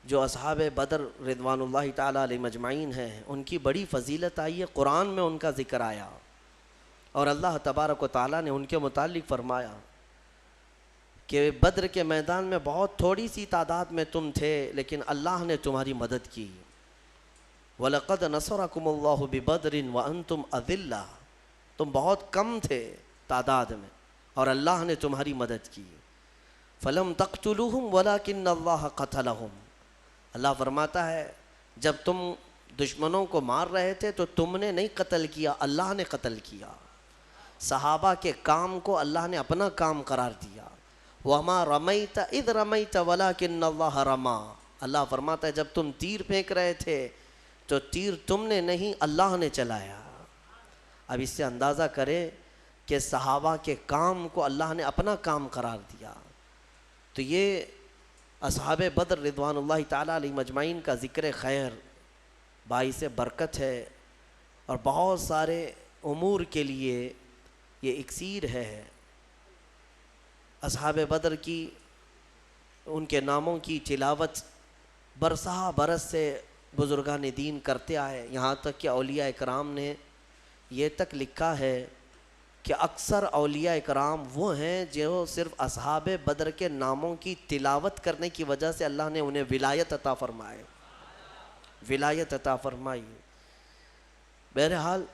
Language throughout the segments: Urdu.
جو اصحاب بدر رضوان اللہ تعالیٰ علیہ مجمعین ہیں، ان کی بڑی فضیلت آئی ہے، قرآن میں ان کا ذکر آیا، اور اللہ تبارک و تعالیٰ نے ان کے متعلق فرمایا کہ بدر کے میدان میں بہت تھوڑی سی تعداد میں تم تھے، لیکن اللہ نے تمہاری مدد کی۔ وَلَقَدْ نَصَرَكُمُ اللَّهُ بِبَدْرٍ وَأَنْتُمْ أَذِلَّةٌ، تم بہت کم تھے تعداد میں اور اللہ نے تمہاری مدد کی۔ فَلَمْ تَقْتُلُوهُمْ وَلَكِنَّ اللَّهَ قَتَلَهُمْ، اللہ فرماتا ہے جب تم دشمنوں کو مار رہے تھے تو تم نے نہیں قتل کیا، اللہ نے قتل کیا۔ صحابہ کے کام کو اللہ نے اپنا کام قرار دیا۔ وَمَا رَمَيْتَ إِذْ رَمَيْتَ وَلَكِنَّ اللَّهَ رَمَى، اللہ فرماتا ہے جب تم تیر پھینک رہے تھے تو تیر تم نے نہیں، اللہ نے چلایا۔ اب اس سے اندازہ کرے کہ صحابہ کے کام کو اللہ نے اپنا کام قرار دیا۔ تو یہ اصحاب بدر رضوان اللہ تعالیٰ علیہ مجمعین کا ذکر خیر باعث برکت ہے، اور بہت سارے امور کے لیے یہ اکسیر ہے۔ اصحاب بدر کی ان کے ناموں کی تلاوت برسہ برس سے بزرگان دین کرتے آئے، یہاں تک کہ اولیاء کرام نے یہ تک لکھا ہے کہ اکثر اولیاء کرام وہ ہیں جو صرف اصحاب بدر کے ناموں کی تلاوت کرنے کی وجہ سے اللہ نے انہیں ولایت عطا فرمائے، ولایت عطا فرمائی۔ بہرحال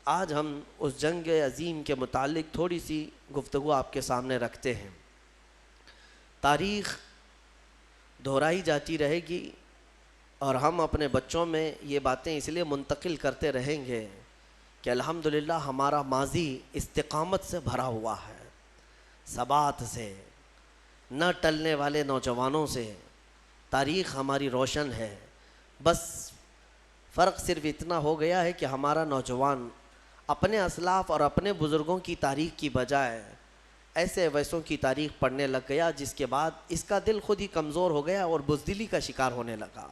آج ہم اس جنگ عظیم کے متعلق تھوڑی سی گفتگو آپ کے سامنے رکھتے ہیں۔ تاریخ دہرائی جاتی رہے گی اور ہم اپنے بچوں میں یہ باتیں اس لیے منتقل کرتے رہیں گے کہ الحمدللہ ہمارا ماضی استقامت سے بھرا ہوا ہے، ثبات سے، نہ ٹلنے والے نوجوانوں سے۔ تاریخ ہماری روشن ہے، بس فرق صرف اتنا ہو گیا ہے کہ ہمارا نوجوان اپنے اسلاف اور اپنے بزرگوں کی تاریخ کی بجائے ایسے ویسوں کی تاریخ پڑھنے لگ گیا، جس کے بعد اس کا دل خود ہی کمزور ہو گیا اور بزدلی کا شکار ہونے لگا۔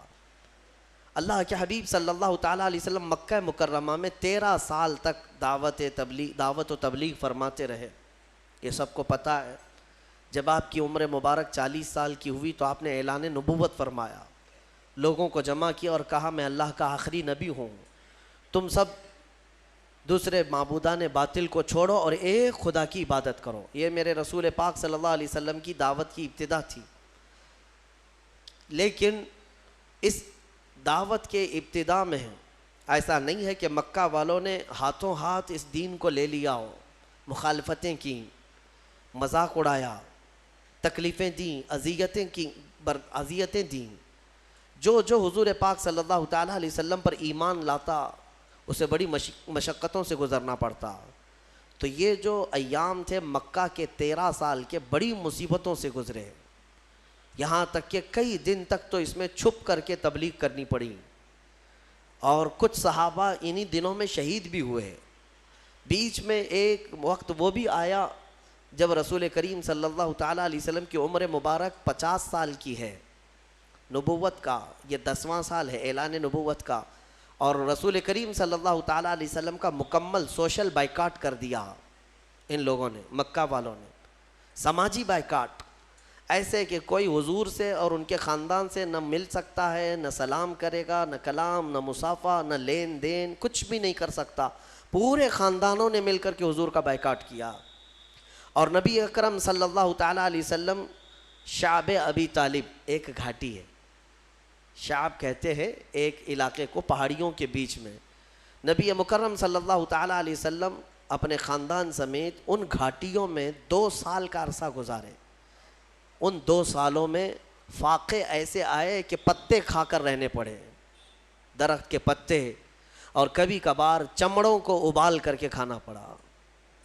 اللہ کے حبیب صلی اللہ تعالیٰ علیہ وسلم مکہ مکرمہ میں 13 سال تک دعوت و تبلیغ فرماتے رہے، یہ سب کو پتہ ہے۔ جب آپ کی عمر مبارک 40 سال کی ہوئی تو آپ نے اعلان نبوت فرمایا، لوگوں کو جمع کیا اور کہا میں اللہ کا آخری نبی ہوں، تم سب دوسرے معبودان باطل کو چھوڑو اور ایک خدا کی عبادت کرو۔ یہ میرے رسول پاک صلی اللہ علیہ وسلم کی دعوت کی ابتدا تھی۔ لیکن اس دعوت کے ابتدا میں ایسا نہیں ہے کہ مکہ والوں نے ہاتھوں ہاتھ اس دین کو لے لیا ہو، مخالفتیں کی، مذاق اڑایا، تکلیفیں دیں، اذیتیں دیں۔ جو حضور پاک صلی اللہ تعالیٰ علیہ وسلم پر ایمان لاتا اسے بڑی مشقتوں سے گزرنا پڑتا۔ تو یہ جو ایام تھے مکہ کے 13 سال کے بڑی مصیبتوں سے گزرے، یہاں تک کہ کئی دن تک تو اس میں چھپ کر کے تبلیغ کرنی پڑی، اور کچھ صحابہ انہی دنوں میں شہید بھی ہوئے۔ بیچ میں ایک وقت وہ بھی آیا جب رسول کریم صلی اللہ تعالیٰ علیہ وسلم کی عمر مبارک 50 سال کی ہے، نبوت کا یہ 10واں سال ہے اعلان نبوت کا، اور رسول کریم صلی اللہ تعالیٰ علیہ وسلم کا مکمل سوشل بائیکاٹ کر دیا ان لوگوں نے، مکہ والوں نے، سماجی بائیکاٹ، ایسے کہ کوئی حضور سے اور ان کے خاندان سے نہ مل سکتا ہے، نہ سلام کرے گا، نہ کلام، نہ مصافحہ، نہ لین دین، کچھ بھی نہیں کر سکتا۔ پورے خاندانوں نے مل کر کے حضور کا بائیکاٹ کیا، اور نبی اکرم صلی اللہ تعالیٰ علیہ وسلم شعب ابی طالب، ایک گھاٹی ہے، شعب کہتے ہیں ایک علاقے کو پہاڑیوں کے بیچ میں، نبی مکرم صلی اللہ تعالیٰ علیہ وسلم اپنے خاندان سمیت ان گھاٹیوں میں 2 سال کا عرصہ گزارے۔ ان 2 سالوں میں فاقے ایسے آئے کہ پتے کھا کر رہنے پڑے، درخت کے پتے، اور کبھی کبھار چمڑوں کو ابال کر کے کھانا پڑا۔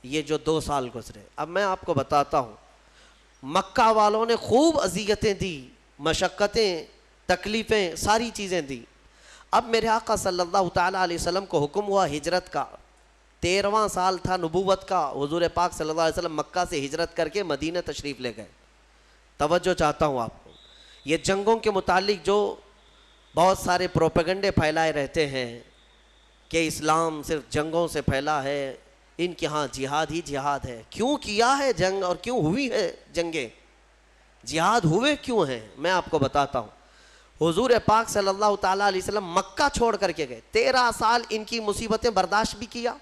یہ جو 2 سال گزرے، اب میں آپ کو بتاتا ہوں، مکہ والوں نے خوب اذیتیں دی، مشقتیں، تکلیفیں، ساری چیزیں دی۔ اب میرے آقا صلی اللہ تعالیٰ علیہ وسلم کو حکم ہوا ہجرت کا، 13واں سال تھا نبوت کا، حضور پاک صلی اللہ علیہ وسلم مکہ سے ہجرت کر کے مدینہ تشریف لے گئے۔ توجہ چاہتا ہوں آپ کو، یہ جنگوں کے متعلق جو بہت سارے پروپیگنڈے پھیلائے رہتے ہیں کہ اسلام صرف جنگوں سے پھیلا ہے، ان کے ہاں جہاد ہی جہاد ہے۔ کیوں کیا ہے جنگ اور کیوں ہوئی ہے جنگیں؟ جہاد ہوئے کیوں ہیں؟ میں آپ کو بتاتا ہوں۔ حضور پاک صلی اللہ تعالیٰ علیہ وسلم مکہ چھوڑ کر کے گئے، 13 سال ان کی مصیبتیں برداشت بھی کیا،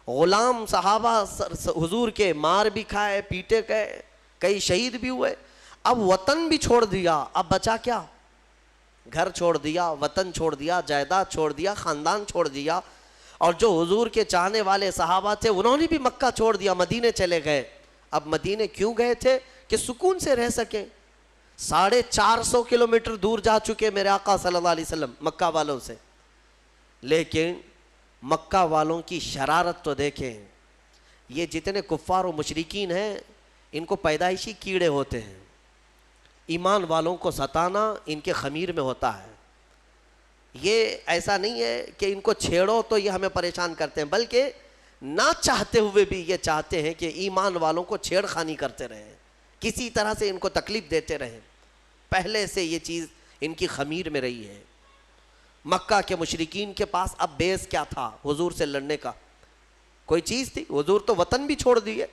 غلام صحابہ حضور کے مار بھی کھائے، پیٹے گئے، کئی شہید بھی ہوئے، اب وطن بھی چھوڑ دیا، اب بچا کیا؟ گھر چھوڑ دیا، وطن چھوڑ دیا، جائیداد چھوڑ دیا، خاندان چھوڑ دیا، اور جو حضور کے چاہنے والے صحابہ تھے انہوں نے بھی مکہ چھوڑ دیا، مدینے چلے گئے۔ اب مدینے کیوں گئے تھے؟ کہ سکون سے رہ سکیں۔ 450 کلومیٹر دور جا چکے میرے آقا صلی اللہ علیہ وسلم مکہ والوں سے، لیکن مکہ والوں کی شرارت تو دیکھیں، یہ جتنے کفار و مشرکین ہیں ان کو پیدائشی کیڑے ہوتے ہیں، ایمان والوں کو ستانا ان کے خمیر میں ہوتا ہے۔ یہ ایسا نہیں ہے کہ ان کو چھیڑو تو یہ ہمیں پریشان کرتے ہیں، بلکہ نہ چاہتے ہوئے بھی یہ چاہتے ہیں کہ ایمان والوں کو چھیڑ خانی کرتے رہیں، کسی طرح سے ان کو تکلیف دیتے رہیں۔ پہلے سے یہ چیز ان کی خمیر میں رہی ہے۔ مکہ کے مشرکین کے پاس اب بیس کیا تھا حضور سے لڑنے کا؟ کوئی چیز تھی؟ حضور تو وطن بھی چھوڑ دیے،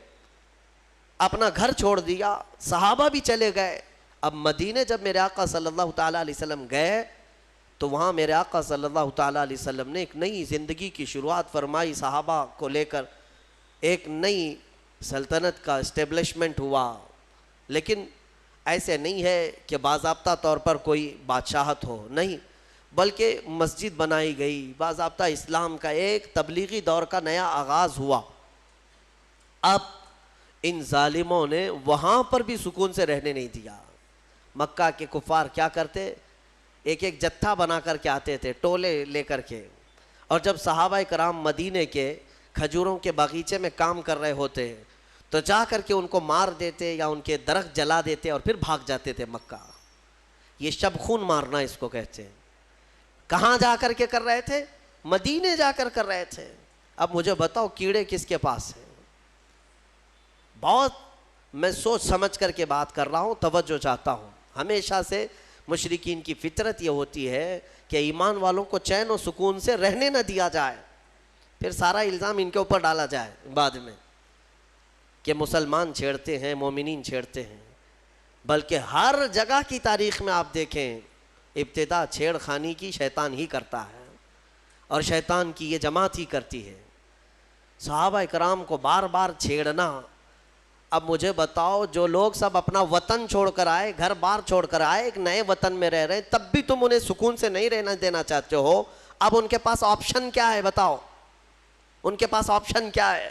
اپنا گھر چھوڑ دیا، صحابہ بھی چلے گئے۔ اب مدینے جب میرے آقا صلی اللہ تعالیٰ علیہ وسلم گئے تو وہاں میرے آقا صلی اللہ تعالیٰ علیہ وسلم نے ایک نئی زندگی کی شروعات فرمائی، صحابہ کو لے کر ایک نئی سلطنت کا اسٹیبلشمنٹ ہوا۔ لیکن ایسے نہیں ہے کہ باضابطہ طور پر کوئی بادشاہت ہو، نہیں، بلکہ مسجد بنائی گئی، باضابطہ اسلام کا ایک تبلیغی دور کا نیا آغاز ہوا۔ اب ان ظالموں نے وہاں پر بھی سکون سے رہنے نہیں دیا۔ مکہ کے کفار کیا کرتے؟ ایک ایک جتھا بنا کر کے آتے تھے، ٹولے لے کر کے، اور جب صحابہ کرام مدینے کے کھجوروں کے باغیچے میں کام کر رہے ہوتے تو جا کر کے ان کو مار دیتے یا ان کے درخت جلا دیتے اور پھر بھاگ جاتے تھے مکہ۔ یہ شب خون مارنا اس کو کہتے ہیں۔ کہاں جا کر کے کر رہے تھے؟ مدینے جا کر کر رہے تھے۔ اب مجھے بتاؤ کیڑے کس کے پاس ہیں؟ بہت میں سوچ سمجھ کر کے بات کر رہا ہوں، توجہ چاہتا ہوں۔ ہمیشہ سے مشرکین کی فطرت یہ ہوتی ہے کہ ایمان والوں کو چین و سکون سے رہنے نہ دیا جائے، پھر سارا الزام ان کے اوپر ڈالا جائے بعد میں کہ مسلمان چھیڑتے ہیں، مومنین چھیڑتے ہیں۔ بلکہ ہر جگہ کی تاریخ میں آپ دیکھیں ابتدا چھیڑ خانی کی شیطان ہی کرتا ہے، اور شیطان کی یہ جماعت ہی کرتی ہے۔ صحابہ اکرام کو بار بار چھیڑنا۔ اب مجھے بتاؤ جو لوگ سب اپنا وطن چھوڑ کر آئے، گھر بار چھوڑ کر آئے، ایک نئے وطن میں رہ رہے ہیں، تب بھی تم انہیں سکون سے نہیں رہنا دینا چاہتے ہو۔ اب ان کے پاس آپشن کیا ہے؟ بتاؤ ان کے پاس آپشن کیا ہے؟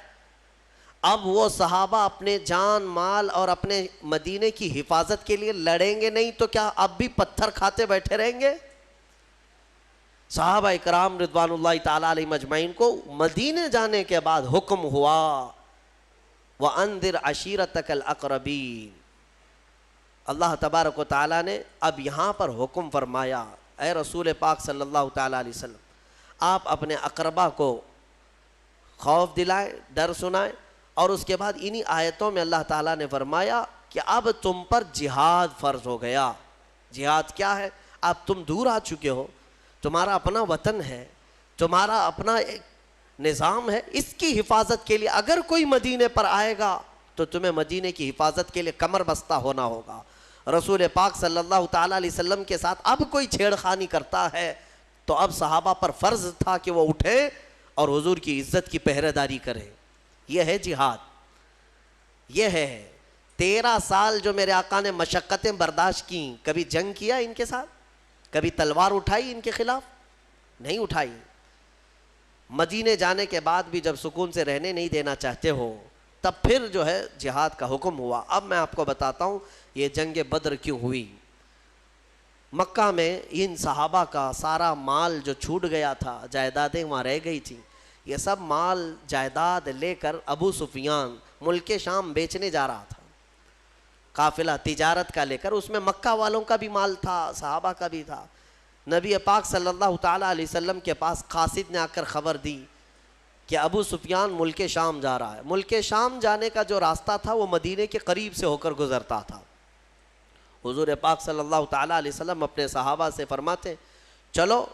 اب وہ صحابہ اپنے جان مال اور اپنے مدینے کی حفاظت کے لیے لڑیں گے نہیں تو کیا اب بھی پتھر کھاتے بیٹھے رہیں گے؟ صحابہ اکرام رضوان اللہ تعالیٰ علیہ مجمعین کو مدینے جانے کے بعد حکم ہوا وَأَنذِرْ عَشِيرَتَكَ الْأَقْرَبِينَ۔ اللہ تبارک و تعالیٰ نے اب یہاں پر حکم فرمایا، اے رسول پاک صلی اللہ تعالیٰ علیہ وسلم، آپ اپنے اقربا کو خوف دلائیں، ڈر سنائیں، اور اس کے بعد انہی آیتوں میں اللہ تعالیٰ نے فرمایا کہ اب تم پر جہاد فرض ہو گیا۔ جہاد کیا ہے؟ اب تم دور آ چکے ہو، تمہارا اپنا وطن ہے، تمہارا اپنا ایک نظام ہے، اس کی حفاظت کے لیے اگر کوئی مدینے پر آئے گا تو تمہیں مدینے کی حفاظت کے لیے کمر بستہ ہونا ہوگا۔ رسول پاک صلی اللہ تعالیٰ علیہ وسلم کے ساتھ اب کوئی چھیڑ خانی کرتا ہے تو اب صحابہ پر فرض تھا کہ وہ اٹھیں اور حضور کی عزت کی پہرے داری کریں۔ یہ ہے جہاد، یہ ہے 13 سال جو میرے آقا نے مشقتیں برداشت کیں۔ کبھی جنگ کیا ان کے ساتھ؟ کبھی تلوار اٹھائی ان کے خلاف؟ نہیں اٹھائی۔ مدینے جانے کے بعد بھی جب سکون سے رہنے نہیں دینا چاہتے ہو تب پھر جو ہے جہاد کا حکم ہوا۔ اب میں آپ کو بتاتا ہوں یہ جنگ بدر کیوں ہوئی۔ مکہ میں ان صحابہ کا سارا مال جو چھوٹ گیا تھا، جائیدادیں وہاں رہ گئی تھیں، یہ سب مال جائیداد لے کر ابو سفیان ملک شام بیچنے جا رہا تھا، قافلہ تجارت کا لے کر، اس میں مکہ والوں کا بھی مال تھا، صحابہ کا بھی تھا۔ نبی پاک صلی اللہ تعالیٰ علیہ وسلم کے پاس قاصد نے آ کر خبر دی کہ ابو سفیان ملک شام جا رہا ہے۔ ملک شام جانے کا جو راستہ تھا وہ مدینے کے قریب سے ہو کر گزرتا تھا۔ حضور پاک صلی اللہ تعالیٰ علیہ وسلم اپنے صحابہ سے فرماتے چلو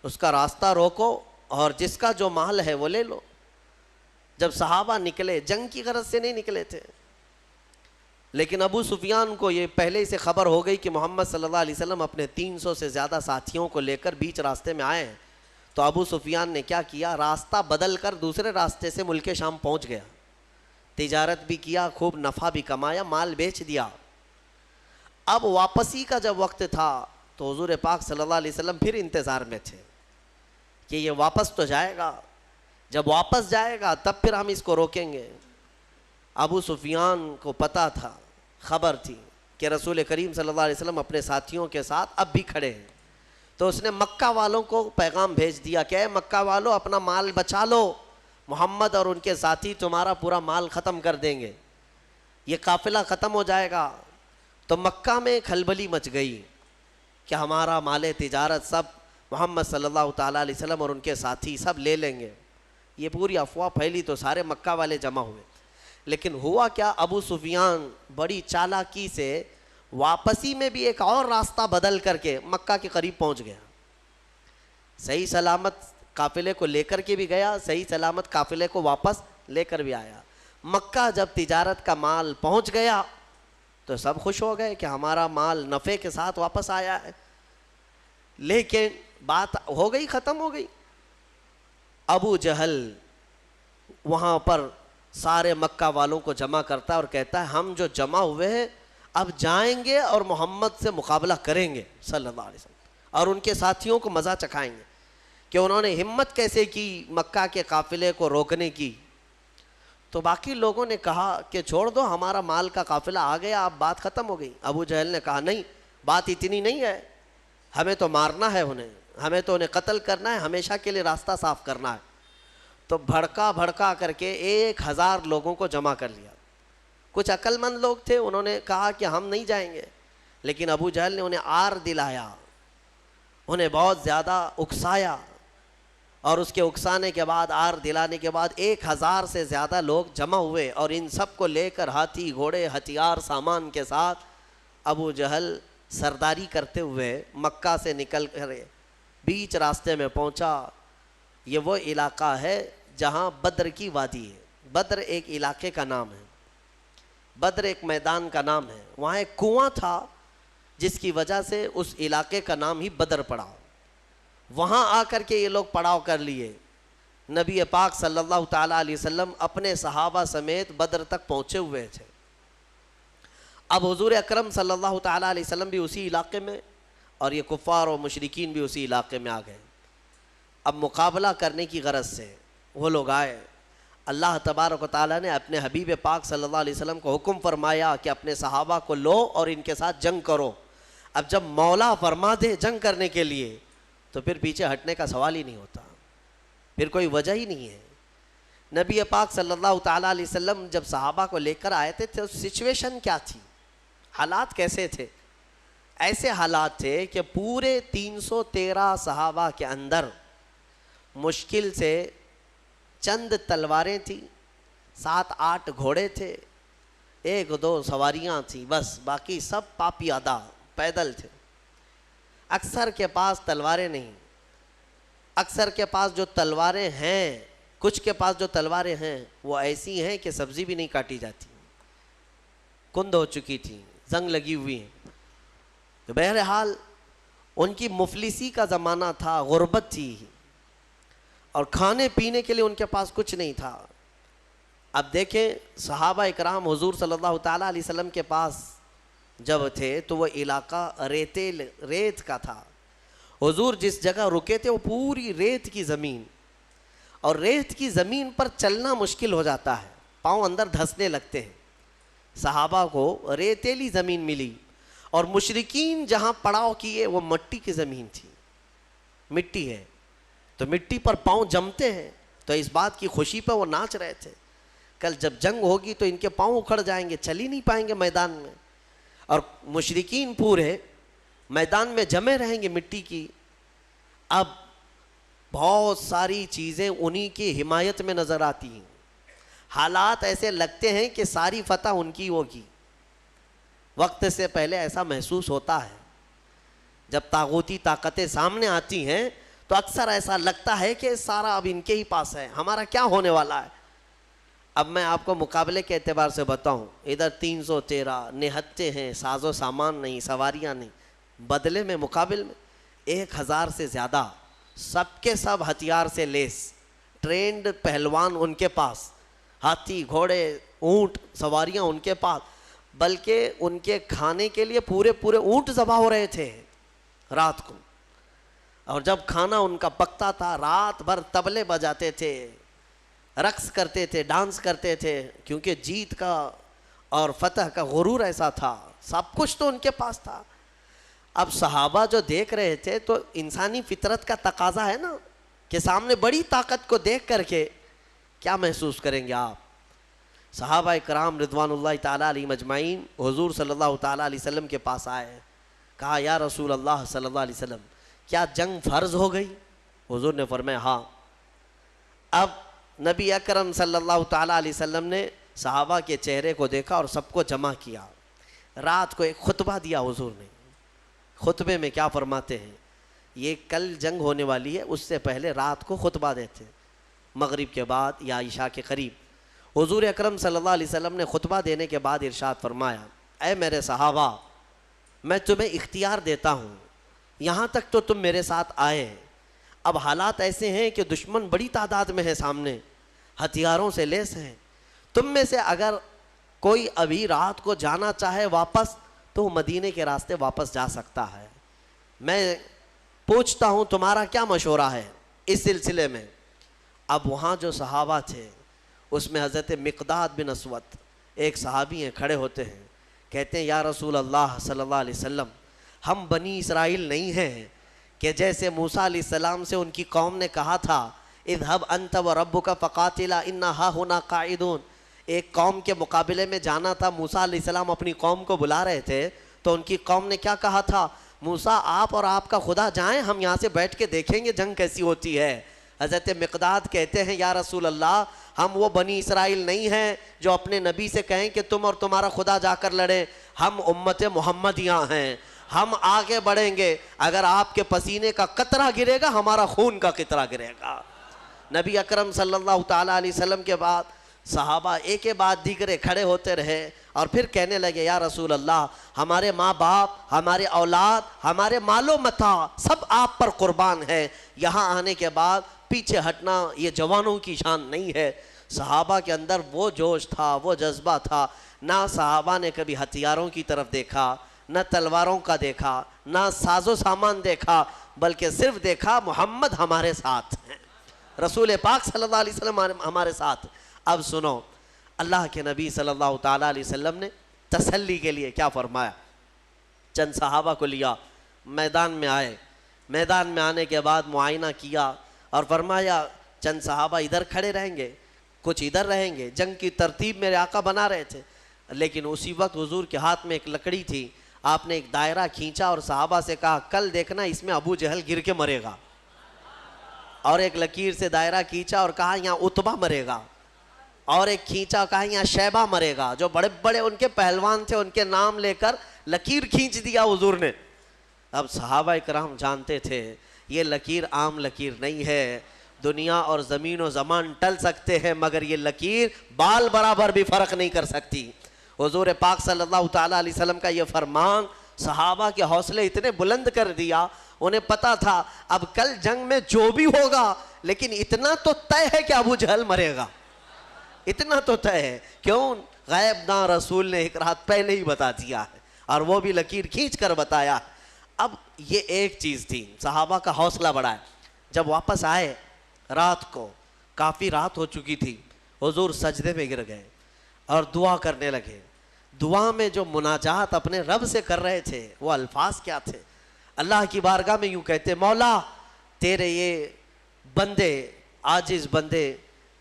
اس کا راستہ روکو اور جس کا جو مال ہے وہ لے لو۔ جب صحابہ نکلے، جنگ کی غرض سے نہیں نکلے تھے، لیکن ابو سفیان کو یہ پہلے سے خبر ہو گئی کہ محمد صلی اللہ علیہ وسلم اپنے 300 سے زیادہ ساتھیوں کو لے کر بیچ راستے میں آئے ہیں. تو ابو سفیان نے کیا کیا, راستہ بدل کر دوسرے راستے سے ملک شام پہنچ گیا. تجارت بھی کیا, خوب نفع بھی کمایا, مال بیچ دیا. اب واپسی کا جب وقت تھا تو حضور پاک صلی اللہ علیہ وسلم پھر انتظار میں تھے کہ یہ واپس تو جائے گا, جب واپس جائے گا تب پھر ہم اس کو روکیں گے. ابو سفیان کو پتہ تھا, خبر تھی کہ رسول کریم صلی اللہ علیہ وسلم اپنے ساتھیوں کے ساتھ اب بھی کھڑے ہیں. تو اس نے مکہ والوں کو پیغام بھیج دیا کہ اے مکہ والوں, اپنا مال بچا لو, محمد اور ان کے ساتھی تمہارا پورا مال ختم کر دیں گے, یہ قافلہ ختم ہو جائے گا. تو مکہ میں کھلبلی مچ گئی کہ ہمارا مال تجارت سب محمد صلی اللہ تعالیٰ علیہ وسلم اور ان کے ساتھی سب لے لیں گے. یہ پوری افواہ پھیلی تو سارے مکہ والے جمع ہوئے. لیکن ہوا کیا, ابو سفیان بڑی چالاکی سے واپسی میں بھی ایک اور راستہ بدل کر کے مکہ کے قریب پہنچ گیا. صحیح سلامت قافلے کو لے کر کے بھی گیا, صحیح سلامت قافلے کو واپس لے کر بھی آیا. مکہ جب تجارت کا مال پہنچ گیا تو سب خوش ہو گئے کہ ہمارا مال نفع کے ساتھ واپس آیا ہے. لیکن بات ہو گئی, ختم ہو گئی. ابو جہل وہاں پر سارے مکہ والوں کو جمع کرتا ہے اور کہتا ہے ہم جو جمع ہوئے ہیں اب جائیں گے اور محمد سے مقابلہ کریں گے صلی اللہ علیہ وسلم, اور ان کے ساتھیوں کو مزہ چکھائیں گے کہ انہوں نے ہمت کیسے کی مکہ کے قافلے کو روکنے کی. تو باقی لوگوں نے کہا کہ چھوڑ دو, ہمارا مال کا قافلہ آ گیا, اب بات ختم ہو گئی. ابو جہل نے کہا نہیں, بات اتنی نہیں ہے, ہمیں تو مارنا ہے انہیں, ہمیں تو انہیں قتل کرنا ہے, ہمیشہ کے لیے راستہ صاف کرنا ہے. تو بھڑکا کر کے 1000 لوگوں کو جمع کر لیا. کچھ عقل مند لوگ تھے, انہوں نے کہا کہ ہم نہیں جائیں گے, لیکن ابو جہل نے انہیں آر دلایا, انہیں بہت زیادہ اکسایا, اور اس کے اکسانے کے بعد, آر دلانے کے بعد 1000 سے زیادہ لوگ جمع ہوئے, اور ان سب کو لے کر ہاتھی گھوڑے ہتھیار سامان کے ساتھ ابو جہل سرداری کرتے ہوئے مکہ سے نکل کر بیچ راستے میں پہنچا. یہ وہ علاقہ ہے جہاں بدر کی وادی ہے. بدر ایک علاقے کا نام ہے, بدر ایک میدان کا نام ہے. وہاں ایک کنواں تھا جس کی وجہ سے اس علاقے کا نام ہی بدر پڑا. وہاں آ کر کے یہ لوگ پڑاؤ کر لیے. نبی پاک صلی اللہ تعالیٰ علیہ وسلم اپنے صحابہ سمیت بدر تک پہنچے ہوئے تھے. اب حضور اکرم صلی اللہ تعالیٰ علیہ وسلم بھی اسی علاقے میں, اور یہ کفار و مشرکین بھی اسی علاقے میں آ گئے. اب مقابلہ کرنے کی غرض سے وہ لوگ آئے. اللہ تبارک و تعالیٰ نے اپنے حبیب پاک صلی اللہ علیہ وسلم کو حکم فرمایا کہ اپنے صحابہ کو لو اور ان کے ساتھ جنگ کرو. اب جب مولا فرما دے جنگ کرنے کے لیے تو پھر پیچھے ہٹنے کا سوال ہی نہیں ہوتا, پھر کوئی وجہ ہی نہیں ہے. نبی پاک صلی اللہ تعالیٰ علیہ وسلم جب صحابہ کو لے کر آئے تھے تو سچویشن کیا تھی, حالات کیسے تھے؟ ایسے حالات تھے کہ پورے 313 صحابہ کے اندر مشکل سے چند تلواریں تھیں, 7-8 گھوڑے تھے, 1-2 سواریاں تھیں, بس باقی سب پاپیادہ پیدل تھے. اکثر کے پاس تلواریں نہیں, اکثر کے پاس جو تلواریں ہیں, کچھ کے پاس جو تلواریں ہیں وہ ایسی ہیں کہ سبزی بھی نہیں کاٹی جاتی, کند ہو چکی تھی, زنگ لگی ہوئی ہیں. تو بہرحال ان کی مفلسی کا زمانہ تھا, غربت تھی, اور کھانے پینے کے لیے ان کے پاس کچھ نہیں تھا. اب دیکھیں صحابہ اکرام حضور صلی اللہ تعالیٰ علیہ وسلم کے پاس جب تھے تو وہ علاقہ ریت کا تھا. حضور جس جگہ رکے تھے وہ پوری ریت کی زمین, اور ریت کی زمین پر چلنا مشکل ہو جاتا ہے, پاؤں اندر دھسنے لگتے ہیں. صحابہ کو ریتیلی زمین ملی, اور مشرکین جہاں پڑاؤ کیے وہ مٹی کی زمین تھی, مٹی ہے تو مٹی پر پاؤں جمتے ہیں, تو اس بات کی خوشی پہ وہ ناچ رہے تھے. کل جب جنگ ہوگی تو ان کے پاؤں اکھڑ جائیں گے, چل ہی نہیں پائیں گے میدان میں, اور مشرکین پورے میدان میں جمے رہیں گے مٹی کی. اب بہت ساری چیزیں انہی کی حمایت میں نظر آتی ہیں, حالات ایسے لگتے ہیں کہ ساری فتح ان کی ہوگی. وقت سے پہلے ایسا محسوس ہوتا ہے, جب طاغوتی طاقتیں سامنے آتی ہیں تو اکثر ایسا لگتا ہے کہ سارا اب ان کے ہی پاس ہے, ہمارا کیا ہونے والا ہے. اب میں آپ کو مقابلے کے اعتبار سے بتاؤں، ادھر 313 نہتے ہیں، ساز و سامان نہیں، سواریاں نہیں، بدلے میں مقابل میں 1000 سے زیادہ، سب کے سب ہتھیار سے لیس، ٹرینڈ پہلوان ان کے پاس، ہاتھی گھوڑے اونٹ سواریاں ان کے پاس، بلکہ ان کے کھانے کے لیے پورے پورے اونٹ ذبح ہو رہے تھے رات کو، اور جب کھانا ان کا پکتا تھا رات بھر طبلے بجاتے تھے، رقص کرتے تھے، ڈانس کرتے تھے، کیونکہ جیت کا اور فتح کا غرور ایسا تھا، سب کچھ تو ان کے پاس تھا۔ اب صحابہ جو دیکھ رہے تھے تو انسانی فطرت کا تقاضا ہے نا کہ سامنے بڑی طاقت کو دیکھ کر کے کیا محسوس کریں گے آپ؟ صحابہ کرام رضوان اللہ تعالیٰ علیہ مجمعین حضور صلی اللہ تعالیٰ علیہ وسلم کے پاس آئے، کہا یا رسول اللہ صلی اللہ علیہ وسلم کیا جنگ فرض ہو گئی؟ حضور نے فرمایا ہاں۔ اب نبی اکرم صلی اللہ تعالیٰ علیہ وسلم نے صحابہ کے چہرے کو دیکھا اور سب کو جمع کیا، رات کو ایک خطبہ دیا حضور نے۔ خطبے میں کیا فرماتے ہیں؟ یہ کل جنگ ہونے والی ہے، اس سے پہلے رات کو خطبہ دیتے، مغرب کے بعد یا عشاء کے قریب۔ حضور اکرم صلی اللہ علیہ وسلم نے خطبہ دینے کے بعد ارشاد فرمایا، اے میرے صحابہ میں تمہیں اختیار دیتا ہوں، یہاں تک تو تم میرے ساتھ آئے، اب حالات ایسے ہیں کہ دشمن بڑی تعداد میں ہے سامنے، ہتھیاروں سے لیس ہیں، تم میں سے اگر کوئی ابھی رات کو جانا چاہے واپس تو مدینے کے راستے واپس جا سکتا ہے، میں پوچھتا ہوں تمہارا کیا مشورہ ہے اس سلسلے میں؟ اب وہاں جو صحابہ تھے اس میں حضرت مقداد بن اسود ایک صحابی ہیں، کھڑے ہوتے ہیں، کہتے ہیں یا رسول اللہ صلی اللہ علیہ وسلم ہم بنی اسرائیل نہیں ہیں کہ جیسے موسیٰ علیہ السلام سے ان کی قوم نے کہا تھا اذهب انت وربک فقاتلا انا ہاہنا قاعدون، ایک قوم کے مقابلے میں جانا تھا، موسیٰ علیہ السلام اپنی قوم کو بلا رہے تھے تو ان کی قوم نے کیا کہا تھا؟ موسیٰ آپ اور آپ کا خدا جائیں، ہم یہاں سے بیٹھ کے دیکھیں گے جنگ کیسی ہوتی ہے۔ حضرت مقداد کہتے ہیں یا رسول اللہ ہم وہ بنی اسرائیل نہیں ہیں جو اپنے نبی سے کہیں کہ تم اور تمہارا خدا جا کر لڑیں، ہم امت محمدیاں ہیں، ہم آگے بڑھیں گے، اگر آپ کے پسینے کا قطرہ گرے گا ہمارا خون کا قطرہ گرے گا۔ نبی اکرم صلی اللہ تعالیٰ علیہ وسلم کے بعد صحابہ ایک کے بعد دیگرے کھڑے ہوتے رہے اور پھر کہنے لگے یا رسول اللہ ہمارے ماں باپ، ہمارے اولاد، ہمارے مال و متاع سب آپ پر قربان ہے، یہاں آنے کے بعد پیچھے ہٹنا یہ جوانوں کی شان نہیں ہے۔ صحابہ کے اندر وہ جوش تھا، وہ جذبہ تھا، نہ صحابہ نے کبھی ہتھیاروں کی طرف دیکھا، نہ تلواروں کا دیکھا، نہ ساز و سامان دیکھا، بلکہ صرف دیکھا محمد ہمارے ساتھ ہیں، رسول پاک صلی اللہ علیہ وسلم ہمارے ساتھ۔ اب سنو اللہ کے نبی صلی اللہ تعالیٰ علیہ وسلم نے تسلی کے لیے کیا فرمایا؟ چند صحابہ کو لیا، میدان میں آئے، میدان میں آنے کے بعد معائنہ کیا اور فرمایا چند صحابہ ادھر کھڑے رہیں گے، کچھ ادھر رہیں گے۔ جنگ کی ترتیب میرے آقا بنا رہے تھے، لیکن اسی وقت حضور کے ہاتھ میں ایک لکڑی تھی، آپ نے ایک دائرہ کھینچا اور صحابہ سے کہا کل دیکھنا اس میں ابو جہل گر کے مرے گا، اور ایک لکیر سے دائرہ کھینچا اور کہا یہاں عتبہ مرے گا، اور ایک کھینچا کہا یہاں شیبہ مرے گا، جو بڑے بڑے ان کے پہلوان تھے ان کے نام لے کر لکیر کھینچ دیا حضور نے۔ اب صحابہ کرام جانتے تھے یہ لکیر عام لکیر نہیں ہے، دنیا اور زمین و زمان ٹل سکتے ہیں مگر یہ لکیر بال برابر بھی فرق نہیں کر سکتی۔ حضور پاک صلی اللہ تعالیٰ علیہ وسلم کا یہ فرمان صحابہ کے حوصلے اتنے بلند کر دیا، انہیں پتا تھا اب کل جنگ میں جو بھی ہوگا لیکن اتنا تو طے ہے کہ ابو جہل مرے گا، اتنا تو طے ہے، کیوں؟ غیب داں رسول نے ایک رات پہلے ہی بتا دیا ہے، اور وہ بھی لکیر کھینچ کر بتایا۔ اب یہ ایک چیز تھی، صحابہ کا حوصلہ بڑھا ہے۔ جب واپس آئے رات کو، کافی رات ہو چکی تھی، حضور سجدے میں گر گئے اور دعا کرنے لگے۔ دعا میں جو مناجات اپنے رب سے کر رہے تھے وہ الفاظ کیا تھے؟ اللہ کی بارگاہ میں یوں کہتے مولا تیرے یہ بندے، عاجز بندے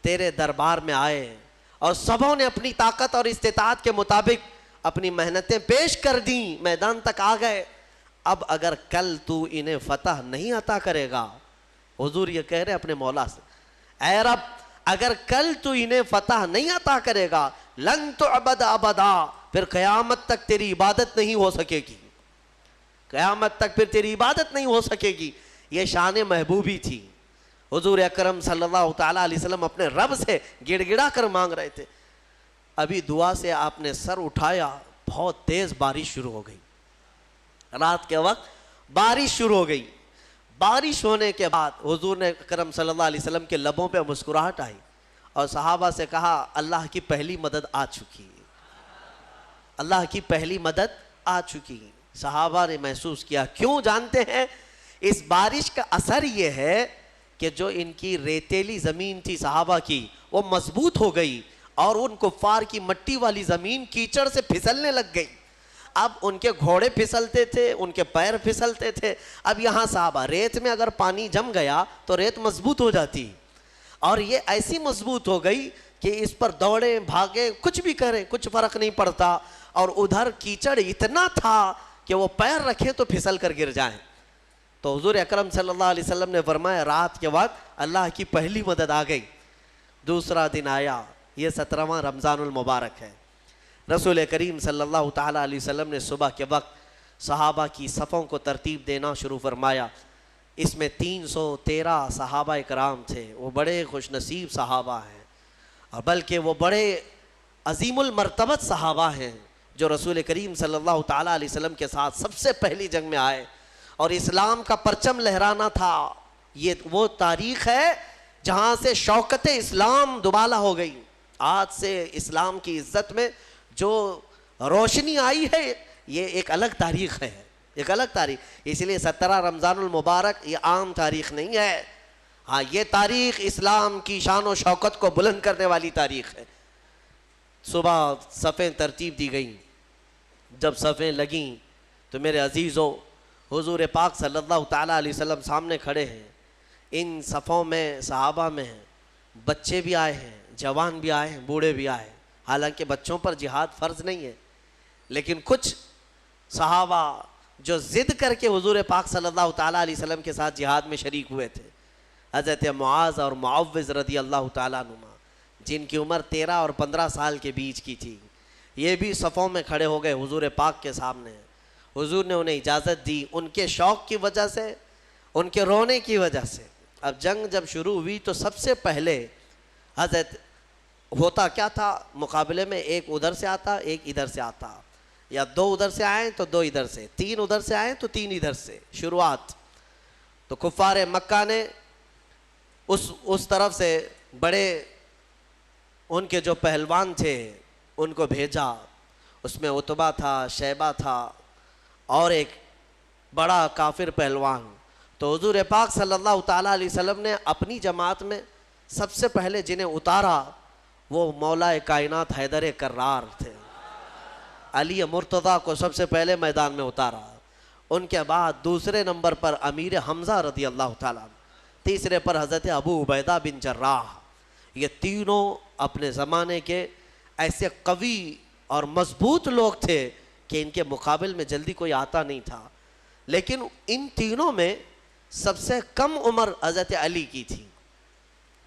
تیرے دربار میں آئے اور سبوں نے اپنی طاقت اور استطاعت کے مطابق اپنی محنتیں پیش کر دیں، میدان تک آ گئے، اب اگر کل تو انہیں فتح نہیں عطا کرے گا، حضور یہ کہہ رہے اپنے مولا سے، اے رب اگر کل تو انہیں فتح نہیں عطا کرے گا لن تعبد ابدا، پھر قیامت تک تیری عبادت نہیں ہو سکے گی، قیامت تک پھر تیری عبادت نہیں ہو سکے گی۔ یہ شان محبوبی تھی، حضور اکرم صلی اللہ تعالیٰ علیہ وسلم اپنے رب سے گڑ گڑا کر مانگ رہے تھے. ابھی دعا سے آپ نے سر اٹھایا, بہت تیز بارش شروع ہو گئی. رات کے وقت بارش شروع ہو گئی. بارش ہونے کے بعد حضور نے اکرم صلی اللہ علیہ وسلم کے لبوں پہ مسکراہٹ آئی اور صحابہ سے کہا اللہ کی پہلی مدد آ چکی, اللہ کی پہلی مدد آ چکی. صحابہ نے محسوس کیا. کیوں جانتے ہیں؟ اس بارش کا اثر یہ ہے کہ جو ان کی ریتیلی زمین تھی صحابہ کی, وہ مضبوط ہو گئی اور ان کفار کی مٹی والی زمین کیچڑ سے پھسلنے لگ گئی. اب ان کے گھوڑے پھسلتے تھے, ان کے پیر پھسلتے تھے. اب یہاں صحابہ, ریت میں اگر پانی جم گیا تو ریت مضبوط ہو جاتی, اور یہ ایسی مضبوط ہو گئی کہ اس پر دوڑیں بھاگیں کچھ بھی کریں کچھ فرق نہیں پڑتا. اور ادھر کیچڑ اتنا تھا کہ وہ پیر رکھیں تو پھسل کر گر جائیں. تو حضور اکرم صلی اللہ علیہ وسلم نے فرمایا رات کے وقت اللہ کی پہلی مدد آ گئی. دوسرا دن آیا, یہ 17واں رمضان المبارک ہے. رسول کریم صلی اللہ تعالیٰ علیہ وسلم نے صبح کے وقت صحابہ کی صفوں کو ترتیب دینا شروع فرمایا. اس میں 313 صحابہ کرام تھے. وہ بڑے خوش نصیب صحابہ ہیں, اور بلکہ وہ بڑے عظیم المرتبت صحابہ ہیں جو رسول کریم صلی اللہ تعالیٰ علیہ وسلم کے ساتھ سب سے پہلی جنگ میں آئے اور اسلام کا پرچم لہرانا تھا. یہ وہ تاریخ ہے جہاں سے شوکت اسلام دوبالا ہو گئی. آج سے اسلام کی عزت میں جو روشنی آئی ہے یہ ایک الگ تاریخ ہے, ایک الگ تاریخ. اس لیے 17 رمضان المبارک یہ عام تاریخ نہیں ہے. ہاں, یہ تاریخ اسلام کی شان و شوکت کو بلند کرنے والی تاریخ ہے. صبح صفیں ترتیب دی گئیں. جب صفیں لگیں تو میرے عزیزو, حضور پاک صلی اللہ تعالیٰ علیہ وسلم سامنے کھڑے ہیں. ان صفوں میں صحابہ میں بچے بھی آئے ہیں, جوان بھی آئے ہیں, بوڑھے بھی آئے ہیں. حالانکہ بچوں پر جہاد فرض نہیں ہے, لیکن کچھ صحابہ جو ضد کر کے حضور پاک صلی اللہ تعالیٰ علیہ وسلم کے ساتھ جہاد میں شریک ہوئے تھے, حضرت معاذ اور معوذ رضی اللہ تعالیٰ عنہما, جن کی عمر 13 اور 15 سال کے بیچ کی تھی, یہ بھی صفوں میں کھڑے ہو گئے حضور پاک کے سامنے. حضور نے انہیں اجازت دی, ان کے شوق کی وجہ سے, ان کے رونے کی وجہ سے. اب جنگ جب شروع ہوئی تو سب سے پہلے حضرت ہوتا کیا تھا, مقابلے میں ایک ادھر سے آتا ایک ادھر سے آتا, یا 2 ادھر سے آئیں تو 2 ادھر سے, 3 ادھر سے آئیں تو 3 ادھر سے. شروعات تو کفار مکہ نے اس طرف سے بڑے ان کے جو پہلوان تھے ان کو بھیجا. اس میں عتبہ تھا, شیبہ تھا اور ایک بڑا کافر پہلوان. تو حضور پاک صلی اللہ تعالیٰ علیہ وسلم نے اپنی جماعت میں سب سے پہلے جنہیں اتارا وہ مولا کائنات حیدر کرار تھے. علی مرتضیٰ کو سب سے پہلے میدان میں اتارا. ان کے بعد دوسرے نمبر پر امیر حمزہ رضی اللہ تعالیٰ, تیسرے پر حضرت ابو عبیدہ بن جراح. یہ تینوں اپنے زمانے کے ایسے قوی اور مضبوط لوگ تھے کہ ان کے مقابل میں جلدی کوئی آتا نہیں تھا. لیکن ان تینوں میں سب سے کم عمر حضرت علی کی تھی.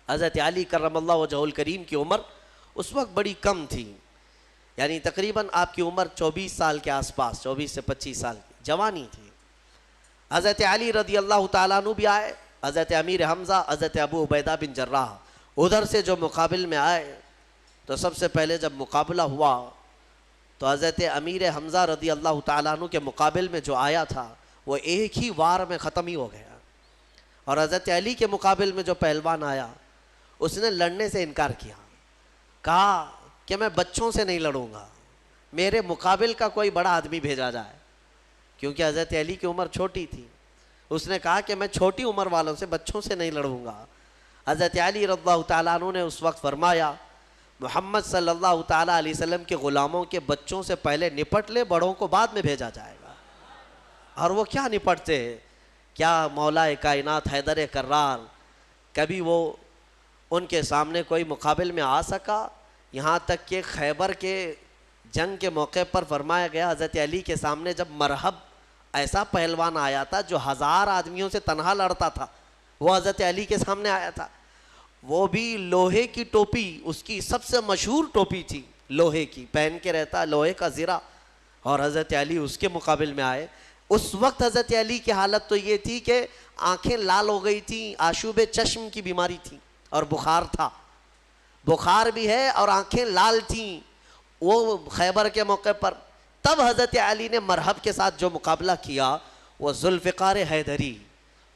حضرت علی کرم اللہ وجہہ الکریم کی عمر اس وقت بڑی کم تھی, یعنی تقریباً آپ کی عمر 24 سال کے آس پاس, 24 سے 25 سال کی جوانی تھی. حضرت علی رضی اللہ تعالیٰ عنہ بھی آئے, حضرت امیر حمزہ, حضرت ابو عبیدہ بن جراح ادھر سے جو مقابل میں آئے. تو سب سے پہلے جب مقابلہ ہوا تو حضرت امیر حمزہ رضی اللہ تعالیٰ عنہ کے مقابل میں جو آیا تھا وہ ایک ہی وار میں ختم ہی ہو گیا. اور حضرت علی کے مقابل میں جو پہلوان آیا اس نے لڑنے سے انکار کیا, کہا کہ میں بچوں سے نہیں لڑوں گا, میرے مقابل کا کوئی بڑا آدمی بھیجا جائے. کیونکہ حضرت علی کی عمر چھوٹی تھی, اس نے کہا کہ میں چھوٹی عمر والوں سے, بچوں سے نہیں لڑوں گا. حضرت علی رضی اللہ تعالیٰ عنہ نے اس وقت فرمایا محمد صلی اللہ تعالیٰ علیہ وسلم کے غلاموں کے بچوں سے پہلے نپٹ لے, بڑوں کو بعد میں بھیجا جائے گا. اور وہ کیا نپٹتے ہیں, کیا مولا کائنات حیدر کرار کبھی وہ ان کے سامنے کوئی مقابل میں آ سکا؟ یہاں تک کہ خیبر کے جنگ کے موقع پر فرمایا گیا حضرت علی کے سامنے جب مرحب ایسا پہلوان آیا تھا جو 1000 آدمیوں سے تنہا لڑتا تھا, وہ حضرت علی کے سامنے آیا تھا. وہ بھی لوہے کی ٹوپی, اس کی سب سے مشہور ٹوپی تھی لوہے کی, پہن کے رہتا لوہے کا زرہ, اور حضرت علی اس کے مقابل میں آئے. اس وقت حضرت علی کی حالت تو یہ تھی کہ آنکھیں لال ہو گئی تھیں، آشوب چشم کی بیماری تھی اور بخار تھا، بخار بھی ہے اور آنکھیں لال تھیں وہ خیبر کے موقع پر. تب حضرت علی نے مرحب کے ساتھ جو مقابلہ کیا وہ ذوالفقار حیدری،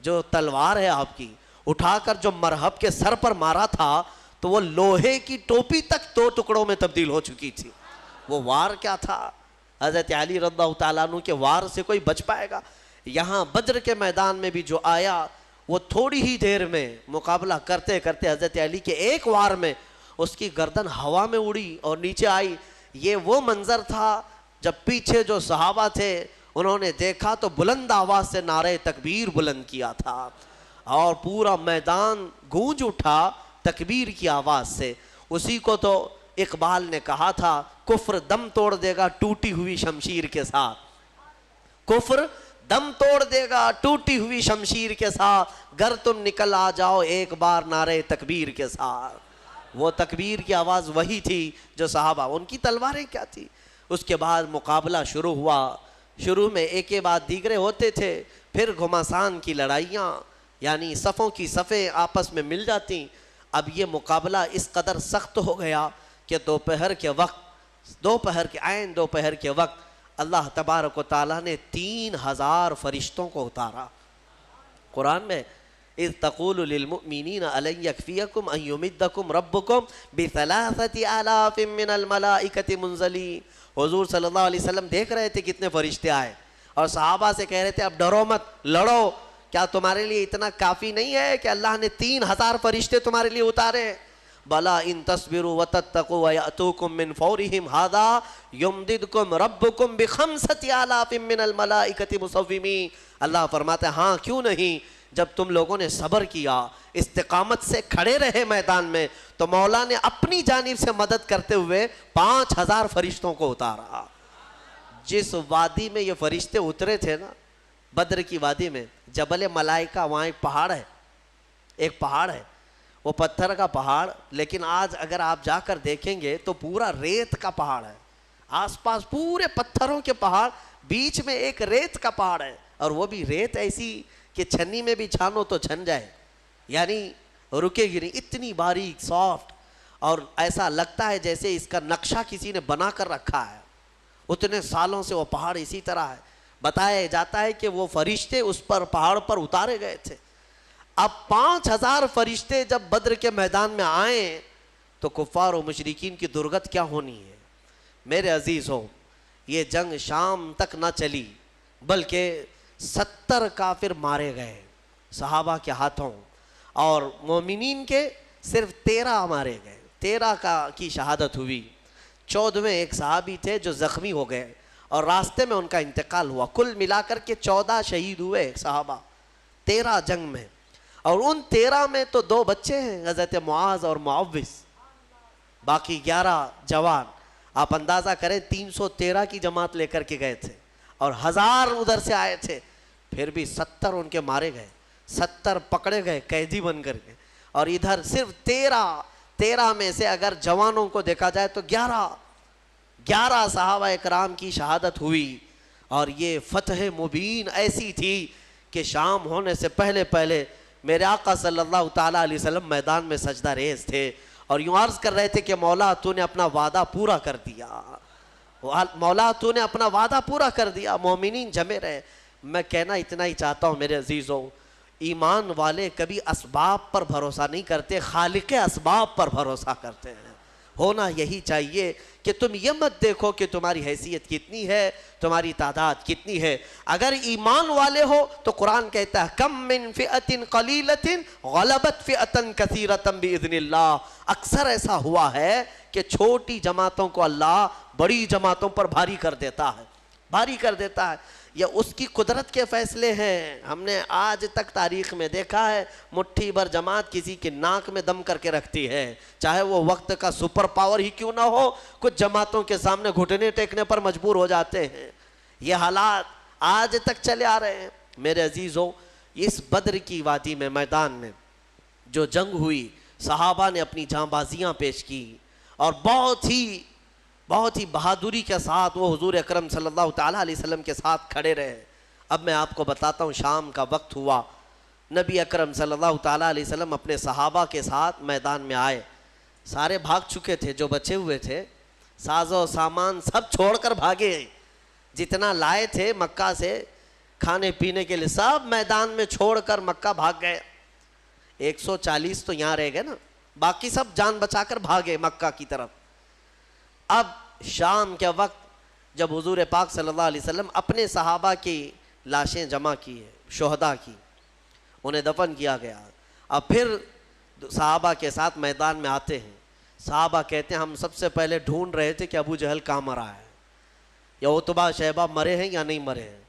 جو تلوار ہے آپ کی، اٹھا کر جو مرحب کے سر پر مارا تھا تو وہ لوہے کی ٹوپی تک 2 ٹکڑوں میں تبدیل ہو چکی تھی. وہ وار کیا تھا؟ حضرت علی رضی اللہ تعالیٰ عنہ کے وار سے کوئی بچ پائے گا؟ یہاں بدر کے میدان میں بھی جو آیا وہ تھوڑی ہی دیر میں مقابلہ کرتے کرتے حضرت علی کے ایک وار میں اس کی گردن ہوا میں اڑی اور نیچے آئی. یہ وہ منظر تھا جب پیچھے جو صحابہ تھے انہوں نے دیکھا تو بلند آواز سے نعرہ تکبیر بلند کیا تھا اور پورا میدان گونج اٹھا تکبیر کی آواز سے. اسی کو تو اقبال نے کہا تھا کفر دم توڑ دے گا ٹوٹی ہوئی شمشیر کے ساتھ، کفر دم توڑ دے گا ٹوٹی ہوئی شمشیر کے ساتھ، گر تم نکل آ جاؤ ایک بار نعرہ تکبیر کے ساتھ. وہ تکبیر کی آواز وہی تھی جو صحابہ، ان کی تلواریں کیا تھی. اس کے بعد مقابلہ شروع ہوا. شروع میں ایک کے بعد دیگرے ہوتے تھے، پھر گھمسان کی لڑائیاں، یعنی صفوں کی صفیں آپس میں مل جاتی. اب یہ مقابلہ اس قدر سخت ہو گیا کہ دوپہر کے وقت اللہ تبارک و تعالیٰ نے 3000 فرشتوں کو اتارا. قرآن میں اذ تقول للمؤمنین الن یکفیکم ان یمدکم ربکم بثلاثۃ آلاف من الملائکۃ منزلین. حضور صلی اللہ علیہ وسلم دیکھ رہے تھے کتنے فرشتے آئے اور صحابہ سے کہہ رہے تھے اب ڈرو مت، لڑو. کیا تمہارے لیے اتنا کافی نہیں ہے کہ اللہ نے 3000 فرشتے تمہارے لیے اتارے؟ بلا ان تصبروا وتتقوا ویأتوکم من فورہم ھذا یمددکم ربکم بخمسۃ آلاف من الملائکۃ مصومین. اللہ فرماتا ہے ہاں کیوں نہیں، جب تم لوگوں نے صبر کیا، استقامت سے کھڑے رہے میدان میں، تو مولا نے اپنی جانب سے مدد کرتے ہوئے 5000 فرشتوں کو اتارا. جس وادی میں یہ فرشتے اترے تھے نا، بدر کی وادی میں، جبل ملائکہ، وہاں ایک پہاڑ ہے، وہ پتھر کا پہاڑ، لیکن آج اگر آپ جا کر دیکھیں گے تو پورا ریت کا پہاڑ ہے. آس پاس پورے پتھروں کے پہاڑ، بیچ میں ایک ریت کا پہاڑ ہے، اور وہ بھی ریت ایسی کہ چھنی میں بھی چھانو تو چھن جائے، یعنی رکے گی نہیں، اتنی باریک سافٹ، اور ایسا لگتا ہے جیسے اس کا نقشہ کسی نے بنا کر رکھا ہے. اتنے سالوں سے وہ پہاڑ اسی طرح ہے. بتایا جاتا ہے کہ وہ فرشتے اس پر پہاڑ پر اتارے گئے تھے. اب 5000 فرشتے جب بدر کے میدان میں آئیں تو کفار و مشرکین کی درگت کیا ہونی ہے. میرے عزیزوں، یہ جنگ شام تک نہ چلی بلکہ 70 کافر مارے گئے صحابہ کے ہاتھوں، اور مومنین کے صرف 13 مارے گئے. 13 کی شہادت ہوئی. 14ویں ایک صحابی تھے جو زخمی ہو گئے اور راستے میں ان کا انتقال ہوا. کل ملا کر کے 14 شہید ہوئے صحابہ 13 جنگ میں، اور ان 13 میں تو 2 بچے ہیں، حضرت معاذ اور معوذ، باقی 11 جوان. آپ اندازہ کریں 313 کی جماعت لے کر کے گئے تھے اور 1000 ادھر سے آئے تھے، پھر بھی 70 ان کے مارے گئے، 70 پکڑے گئے قیدی بن کر کے، اور ادھر صرف 13 میں سے اگر جوانوں کو دیکھا جائے تو 11 صحابہ اکرام کی شہادت ہوئی. اور یہ فتح مبین ایسی تھی کہ شام ہونے سے پہلے میرے آقا صلی اللہ تعالیٰ علیہ وسلم میدان میں سجدہ ریز تھے اور یوں عرض کر رہے تھے کہ مولا تو نے اپنا وعدہ پورا کر دیا، مولا تو نے اپنا وعدہ پورا کر دیا. مومنین جمے رہے. میں کہنا اتنا ہی چاہتا ہوں میرے عزیزوں، ایمان والے کبھی اسباب پر بھروسہ نہیں کرتے، خالق اسباب پر بھروسہ کرتے ہیں. ہونا یہی چاہیے کہ تم یہ مت دیکھو کہ تمہاری حیثیت کتنی ہے، تمہاری تعداد کتنی ہے. اگر ایمان والے ہو تو قرآن کہتا ہے کم من فئۃ قلیلۃ غلبت فئۃ کثیرۃ باذن اللہ. اکثر ایسا ہوا ہے کہ چھوٹی جماعتوں کو اللہ بڑی جماعتوں پر بھاری کر دیتا ہے. یہ اس کی قدرت کے فیصلے ہیں. ہم نے آج تک تاریخ میں دیکھا ہے مٹھی بھر جماعت کسی کی ناک میں دم کر کے رکھتی ہے، چاہے وہ وقت کا سپر پاور ہی کیوں نہ ہو. کچھ جماعتوں کے سامنے گھٹنے ٹیکنے پر مجبور ہو جاتے ہیں. یہ حالات آج تک چلے آ رہے ہیں. میرے عزیزوں، اس بدر کی وادی میں میدان میں جو جنگ ہوئی، صحابہ نے اپنی جاں بازیاں پیش کی اور بہت ہی بہادری کے ساتھ وہ حضور اکرم صلی اللہ تعالیٰ علیہ وسلم کے ساتھ کھڑے رہے. اب میں آپ کو بتاتا ہوں، شام کا وقت ہوا نبی اکرم صلی اللہ تعالیٰ علیہ وسلم اپنے صحابہ کے ساتھ میدان میں آئے. سارے بھاگ چکے تھے جو بچے ہوئے تھے, ساز و سامان سب چھوڑ کر بھاگے. جتنا لائے تھے مکہ سے کھانے پینے کے لیے سب میدان میں چھوڑ کر مکہ بھاگ گئے. 140 تو یہاں رہ گئے نا, باقی سب جان بچا کر بھاگے مکہ کی طرف. اب شام کے وقت جب حضور پاک صلی اللہ علیہ وسلم اپنے صحابہ کی لاشیں جمع کی ہیں, شہداء کی, انہیں دفن کیا گیا, اب پھر صحابہ کے ساتھ میدان میں آتے ہیں. صحابہ کہتے ہیں ہم سب سے پہلے ڈھونڈ رہے تھے کہ ابو جہل کہاں مرا ہے, یا عتبہ شیبہ مرے ہیں یا نہیں مرے ہیں.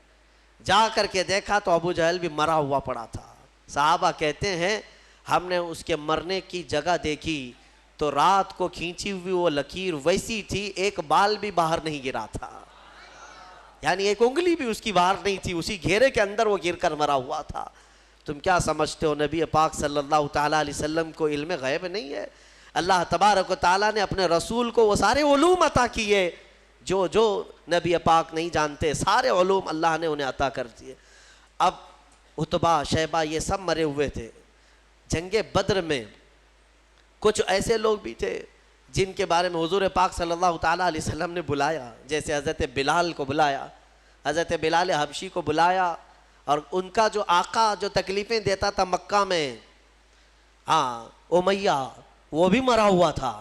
جا کر کے دیکھا تو ابو جہل بھی مرا ہوا پڑا تھا. صحابہ کہتے ہیں ہم نے اس کے مرنے کی جگہ دیکھی تو رات کو کھینچی ہوئی وہ لکیر ویسی تھی, ایک بال بھی باہر نہیں گرا تھا, یعنی ایک انگلی بھی اس کی باہر نہیں تھی, اسی گھیرے کے اندر وہ گر کر مرا ہوا تھا. تم کیا سمجھتے ہو نبی پاک صلی اللہ تعالیٰ علیہ وسلم کو علم غیب نہیں ہے؟ اللہ تبارک و تعالیٰ نے اپنے رسول کو وہ سارے علوم عطا کیے جو نبی پاک نہیں جانتے, سارے علوم اللہ نے انہیں عطا کر دیے. اب عتبہ شیبہ یہ سب مرے ہوئے تھے. جنگ بدر میں کچھ ایسے لوگ بھی تھے جن کے بارے میں حضور پاک صلی اللہ تعالیٰ علیہ وسلم نے بلایا, جیسے حضرت بلال کو بلایا, حضرت بلال حبشی کو بلایا, اور ان کا جو آقا جو تکلیفیں دیتا تھا مکہ میں, ہاں امیہ, وہ بھی مرا ہوا تھا,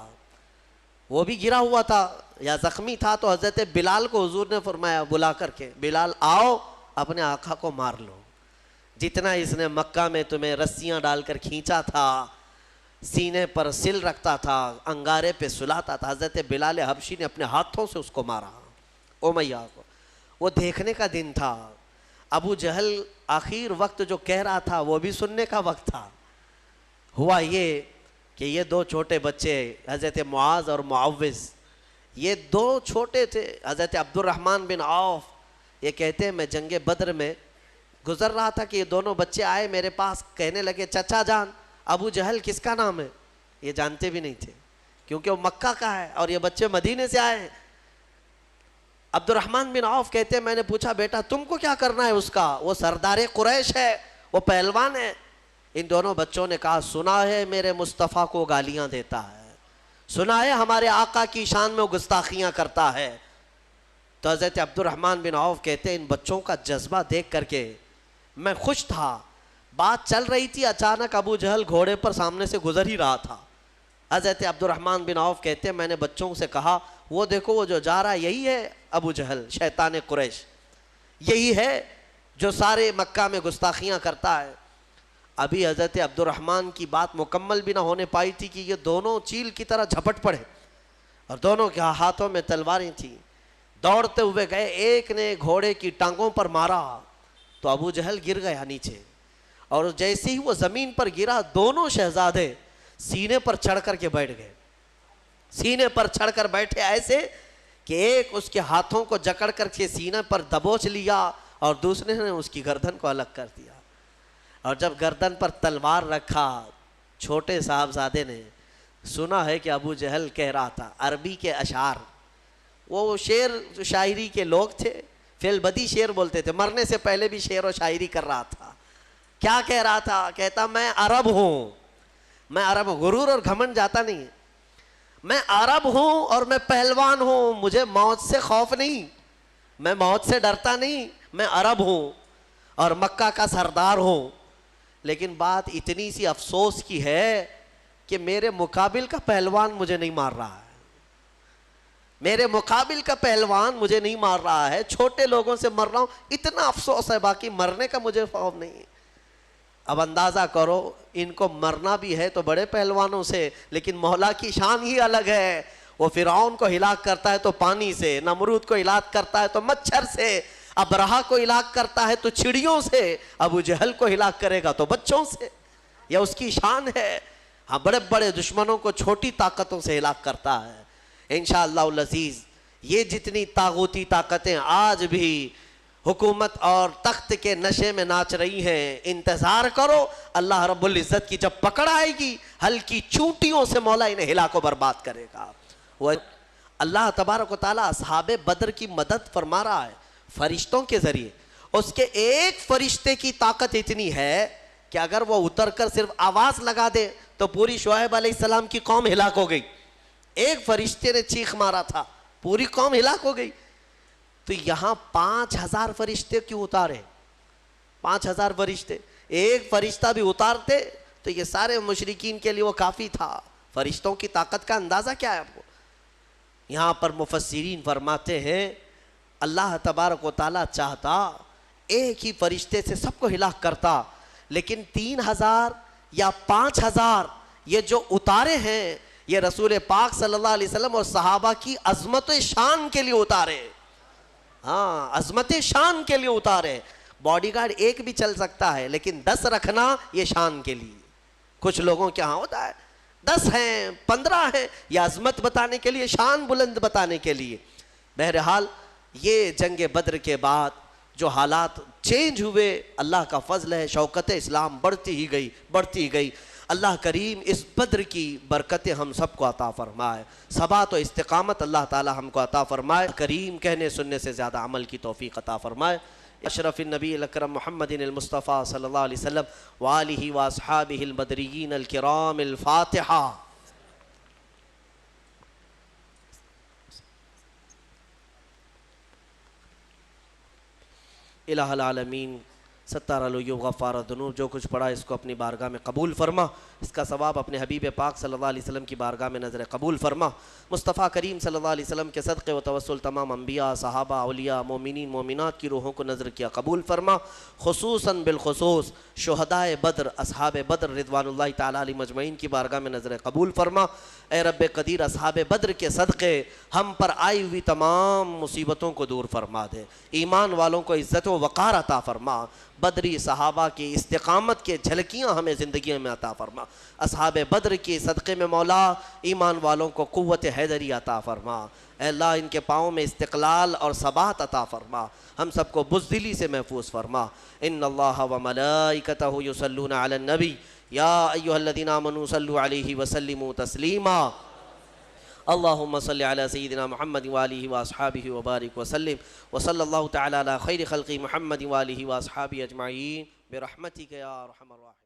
وہ بھی گرا ہوا تھا یا زخمی تھا. تو حضرت بلال کو حضور نے فرمایا بلا کر کے, بلال آؤ اپنے آقا کو مار لو. جتنا اس نے مکہ میں تمہیں رسیاں ڈال کر کھینچا تھا, سینے پر سل رکھتا تھا, انگارے پہ سلاتا تھا, حضرت بلال حبشی نے اپنے ہاتھوں سے اس کو مارا امیہ کو. وہ دیکھنے کا دن تھا. ابو جہل آخر وقت جو کہہ رہا تھا وہ بھی سننے کا وقت تھا. ہوا یہ کہ یہ دو چھوٹے بچے حضرت معاذ اور معوذ, یہ دو چھوٹے تھے. حضرت عبد الرحمن بن عوف یہ کہتے ہیں میں جنگ بدر میں گزر رہا تھا کہ یہ دونوں بچے آئے میرے پاس, کہنے لگے چچا جان ابو جہل کس کا نام ہے؟ یہ جانتے بھی نہیں تھے کیونکہ وہ مکہ کا ہے اور یہ بچے مدینے سے آئے ہیں. عبد الرحمن بن عوف کہتے ہیں میں نے پوچھا بیٹا تم کو کیا کرنا ہے اس کا, وہ سردار قریش ہے, وہ پہلوان ہے. ان دونوں بچوں نے کہا سنا ہے میرے مصطفیٰ کو گالیاں دیتا ہے, سنا ہے ہمارے آقا کی شان میں وہ گستاخیاں کرتا ہے. تو حضرت عبد الرحمن بن عوف کہتے ہیں ان بچوں کا جذبہ دیکھ کر کے میں خوش تھا. بات چل رہی تھی, اچانک ابو جہل گھوڑے پر سامنے سے گزر ہی رہا تھا. حضرت عبد الرحمن بن عوف کہتے ہیں میں نے بچوں سے کہا وہ دیکھو وہ جو جا رہا ہے یہی ہے ابو جہل شیطان قریش, یہی ہے جو سارے مکہ میں گستاخیاں کرتا ہے. ابھی حضرت عبد الرحمن کی بات مکمل بھی نہ ہونے پائی تھی کہ یہ دونوں چیل کی طرح جھپٹ پڑے اور دونوں کے ہاتھوں میں تلواریں تھیں. دوڑتے ہوئے گئے, ایک نے گھوڑے کی ٹانگوں پر مارا تو ابو جہل گر گیا نیچے, اور جیسے ہی وہ زمین پر گرا دونوں شہزادے سینے پر چڑھ کر کے بیٹھ گئے. سینے پر چڑھ کر بیٹھے ایسے کہ ایک اس کے ہاتھوں کو جکڑ کر کے سینے پر دبوچ لیا اور دوسرے نے اس کی گردن کو الگ کر دیا. اور جب گردن پر تلوار رکھا چھوٹے صاحبزادے نے سنا ہے کہ ابو جہل کہہ رہا تھا عربی کے اشعار, وہ شعر شاعری کے لوگ تھے, فی البدی شعر بولتے تھے, مرنے سے پہلے بھی شعر و شاعری کر رہا تھا. کیا کہہ رہا تھا؟ کہتا میں عرب ہوں, میں عرب ہوں, غرور اور گھمنڈ جاتا نہیں, میں عرب ہوں اور میں پہلوان ہوں, مجھے موت سے خوف نہیں, میں موت سے ڈرتا نہیں, میں عرب ہوں اور مکہ کا سردار ہوں. لیکن بات اتنی سی افسوس کی ہے کہ میرے مقابل کا پہلوان مجھے نہیں مار رہا ہے, میرے مقابل کا پہلوان مجھے نہیں مار رہا ہے, چھوٹے لوگوں سے مر رہا ہوں, اتنا افسوس ہے, باقی مرنے کا مجھے خوف نہیں. اب اندازہ کرو ان کو مرنا بھی ہے تو بڑے پہلوانوں سے, لیکن مولا کی شان ہی الگ ہے. وہ فرعون کو ہلاک کرتا ہے تو پانی سے, نمرود کو ہلاک کرتا ہے تو مچھر سے, ابرہا کو ہلاک کرتا ہے تو چڑیوں سے, ابو جہل کو ہلاک کرے گا تو بچوں سے. یہ اس کی شان ہے. ہاں بڑے بڑے دشمنوں کو چھوٹی طاقتوں سے ہلاک کرتا ہے. انشاءاللہ العزیز یہ جتنی طاغوتی طاقتیں آج بھی حکومت اور تخت کے نشے میں ناچ رہی ہیں, انتظار کرو اللہ رب العزت کی جب پکڑ آئے گی ہلکی چوٹیوں سے مولا انہیں ہلا کو برباد کرے گا. وہ اللہ تبارک و تعالیٰ اصحاب بدر کی مدد فرما رہا ہے فرشتوں کے ذریعے. اس کے ایک فرشتے کی طاقت اتنی ہے کہ کہ اگر وہ اتر کر صرف آواز لگا دے تو پوری شعیب علیہ السلام کی قوم ہلاک ہو گئی. ایک فرشتے نے چیخ مارا تھا پوری قوم ہلاک ہو گئی. تو یہاں 5000 فرشتے کیوں اتارے؟ 5000 فرشتے، ایک فرشتہ بھی اتارتے تو یہ سارے مشرکین کے لیے وہ کافی تھا. فرشتوں کی طاقت کا اندازہ کیا ہے آپ کو؟ یہاں پر مفسرین فرماتے ہیں اللہ تبارک و تعالیٰ چاہتا ایک ہی فرشتے سے سب کو ہلاک کرتا، لیکن 3000 یا 5000 یہ جو اتارے ہیں یہ رسول پاک صلی اللہ علیہ وسلم اور صحابہ کی عظمت شان کے لیے اتارے. ہاں، عظمت شان کے لیے اتارے. باڈی گارڈ ایک بھی چل سکتا ہے لیکن 10 رکھنا یہ شان کے لیے. کچھ لوگوں کے ہاں ہوتا ہے 10 ہیں 15 ہیں، یہ عظمت بتانے کے لیے، شان بلند بتانے کے لیے. بہرحال یہ جنگ بدر کے بعد جو حالات چینج ہوئے، اللہ کا فضل ہے، شوکت اسلام بڑھتی ہی گئی. اللہ کریم اس بدر کی برکتیں ہم سب کو عطا فرمائے، ثبات و استقامت اللہ تعالی ہم کو عطا فرمائے. کریم کہنے سننے سے زیادہ عمل کی توفیق عطا فرمائے. اشرف النبی الاکرم محمد المصطفیٰ صلی اللہ علیہ وسلم وآلہ واصحابہ البدریین الکرام. الفاتحہ. الہ العالمین ستار العیوب غفار الذنوب، جو کچھ پڑھا اس کو اپنی بارگاہ میں قبول فرما، اس کا ثواب اپنے حبیب پاک صلی اللہ علیہ وسلم کی بارگاہ میں نظر قبول فرما. مصطفیٰ کریم صلی اللہ علیہ وسلم کے صدقے و توسل تمام انبیاء، صحابہ، اولیاء، مومنین، مومنات کی روحوں کو نظر کیا قبول فرما. خصوصاً بالخصوص شہدائے بدر، اصحاب بدر رضوان اللہ تعالیٰ علیہ مجمعین کی بارگاہ میں نظر قبول فرما. اے رب قدیر، اصحاب بدر کے صدقے ہم پر آئی ہوئی تمام مصیبتوں کو دور فرما دے، ایمان والوں کو عزت و وقار عطا فرما. بدری صحابہ کی استقامت کے جھلکیاں ہمیں زندگی میں عطا فرما. اصحاب بدر کی صدقے میں مولا ایمان والوں کو قوت حیدری عطا فرما. اے اللہ ان کے پاؤں میں استقلال اور ثبات عطا فرما، ہم سب کو بزدلی سے محفوظ فرما. ان اللہ و ملائکتہ یصلون علی النبی یا ایھا الذین آمنوا صلوا علیہ وسلموا تسلیما. اللہم صلی علی سیدنا محمد وآلہ واصحابہ وبارک وسلم. وصلی اللہ تعالی علی خیر خلق محمد وآلہ واصحابہ اجمعین برحمتک یا ارحم الراحمین.